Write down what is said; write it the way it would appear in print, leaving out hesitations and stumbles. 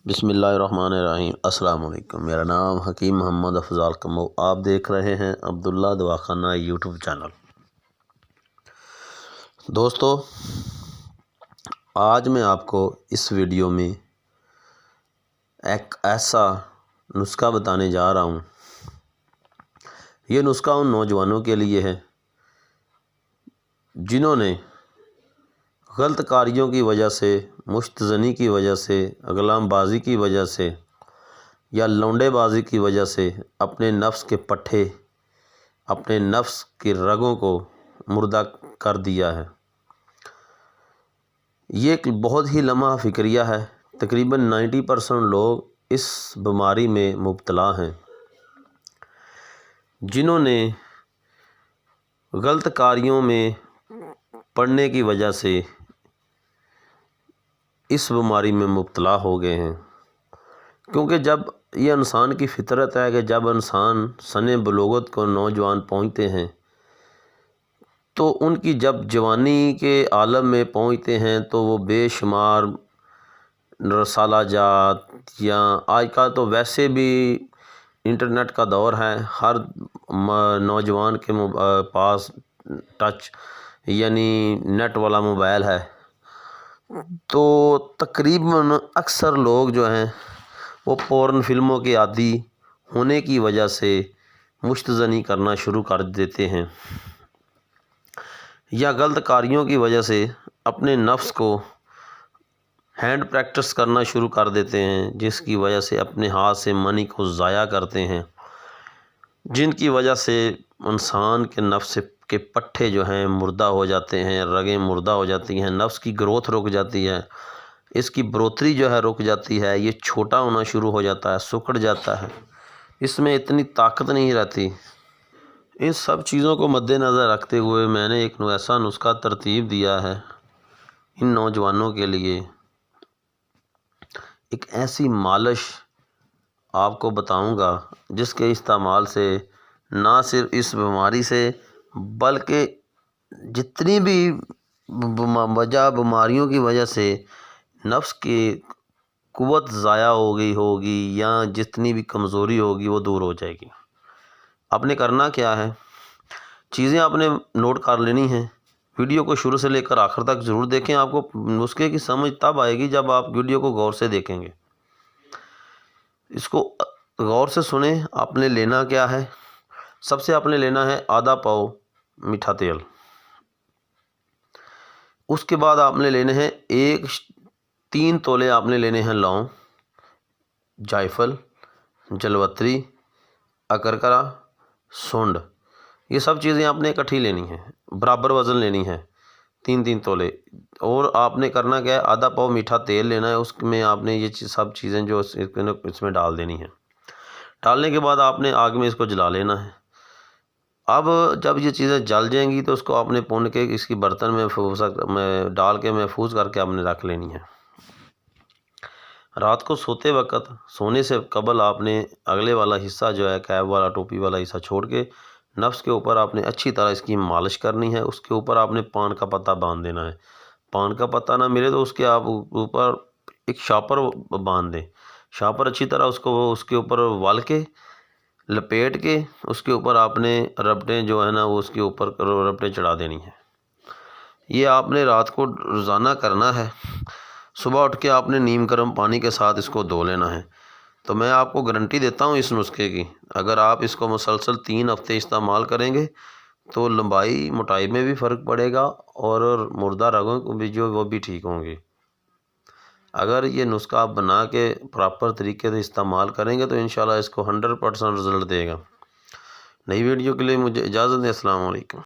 بسم اللہ الرحمن الرحیم۔ السلام علیکم، میرا نام حکیم محمد افضال کمو، آپ دیکھ رہے ہیں عبداللہ دواخانہ یوٹیوب چینل۔ دوستو، آج میں آپ کو اس ویڈیو میں ایک ایسا نسخہ بتانے جا رہا ہوں۔ یہ نسخہ ان نوجوانوں کے لیے ہے جنہوں نے غلط کاریوں کی وجہ سے، مشت زنی کی وجہ سے، غلام بازی کی وجہ سے یا لونڈے بازی کی وجہ سے اپنے نفس کے پٹھے، اپنے نفس کی رگوں کو مردہ کر دیا ہے۔ یہ ایک بہت ہی لمحہ فکریہ ہے۔ تقریباً 90% لوگ اس بیماری میں مبتلا ہیں، جنہوں نے غلط کاریوں میں پڑنے کی وجہ سے اس بیماری میں مبتلا ہو گئے ہیں۔ کیونکہ جب یہ انسان کی فطرت ہے کہ جب انسان سن بلوغت کو نوجوان پہنچتے ہیں تو ان کی جب جوانی کے عالم میں پہنچتے ہیں تو وہ بے شمار رسالہ جات، یا آج کا تو ویسے بھی انٹرنیٹ کا دور ہے، ہر نوجوان کے پاس ٹچ یعنی نیٹ والا موبائل ہے، تو تقریباً اکثر لوگ جو ہیں وہ پورن فلموں کے عادی ہونے کی وجہ سے مشت زنی کرنا شروع کر دیتے ہیں، یا غلط کاریوں کی وجہ سے اپنے نفس کو ہینڈ پریکٹس کرنا شروع کر دیتے ہیں، جس کی وجہ سے اپنے ہاتھ سے منی کو ضائع کرتے ہیں، جن کی وجہ سے انسان کے نفس کے پٹھے جو ہیں مردہ ہو جاتے ہیں، رگیں مردہ ہو جاتی ہیں، نفس کی گروتھ رک جاتی ہے، اس کی بڑھوتری جو ہے رک جاتی ہے، یہ چھوٹا ہونا شروع ہو جاتا ہے، سکڑ جاتا ہے، اس میں اتنی طاقت نہیں رہتی۔ ان سب چیزوں کو مد نظر رکھتے ہوئے میں نے ایک ایسا نسخہ ترتیب دیا ہے ان نوجوانوں کے لیے، ایک ایسی مالش آپ کو بتاؤں گا جس کے استعمال سے نہ صرف اس بیماری سے بلکہ جتنی بھی بیماریوں کی وجہ سے نفس کی قوت ضائع ہو گئی ہوگی یا جتنی بھی کمزوری ہوگی وہ دور ہو جائے گی۔ آپ نے کرنا کیا ہے، چیزیں آپ نے نوٹ کر لینی ہیں، ویڈیو کو شروع سے لے کر آخر تک ضرور دیکھیں۔ آپ کو نسخے کی سمجھ تب آئے گی جب آپ ویڈیو کو غور سے دیکھیں گے۔ اس کو غور سے سنیں۔ آپ نے لینا کیا ہے، سب سے آپ نے لینا ہے آدھا پاؤ میٹھا تیل۔ اس کے بعد آپ نے لینے ہیں 3 تولے آپ نے لینے ہیں لونگ، جائفل، جلوتری، اکرکرا، سونڈ۔ یہ سب چیزیں آپ نے اکٹھی لینی ہیں، برابر وزن لینی ہے، 3 تولے۔ اور آپ نے کرنا کیا ہے، آدھا پاؤ میٹھا تیل لینا ہے، اس میں آپ نے یہ سب چیزیں جو اس میں ڈال دینی ہیں۔ ڈالنے کے بعد آپ نے آگ میں اس کو جلا لینا ہے۔ اب جب یہ چیزیں جل جائیں گی تو اس کو آپ نے پون کے اس کی برتن میں ڈال کے محفوظ کر کے آپ نے رکھ لینی ہے۔ رات کو سوتے وقت، سونے سے قبل آپ نے اگلے والا حصہ جو ہے کیپ والا، ٹوپی والا حصہ چھوڑ کے نفس کے اوپر آپ نے اچھی طرح اس کی مالش کرنی ہے۔ اس کے اوپر آپ نے پان کا پتہ باندھ دینا ہے۔ پان کا پتہ نہ ملے تو اس کے آپ اوپر ایک شاپر باندھ دیں۔ شاپر اچھی طرح اس کے اوپر ول کے لپیٹ کے اس کے اوپر آپ نے ربٹیں جو ہے نا وہ اس کے اوپر ربٹیں چڑھا دینی ہیں۔ یہ آپ نے رات کو روزانہ کرنا ہے۔ صبح اٹھ کے آپ نے نیم گرم پانی کے ساتھ اس کو دھو لینا ہے۔ تو میں آپ کو گارنٹی دیتا ہوں اس نسخے کی، اگر آپ اس کو مسلسل 3 ہفتے استعمال کریں گے تو لمبائی موٹائی میں بھی فرق پڑے گا اور مردہ رگوں کو بھی جو وہ بھی ٹھیک ہوں گی۔ اگر یہ نسخہ آپ بنا کے پراپر طریقے سے استعمال کریں گے تو انشاءاللہ اس کو 100% رزلٹ دے گا۔ نئی ویڈیو کے لیے مجھے اجازت دیں۔ السلام علیکم۔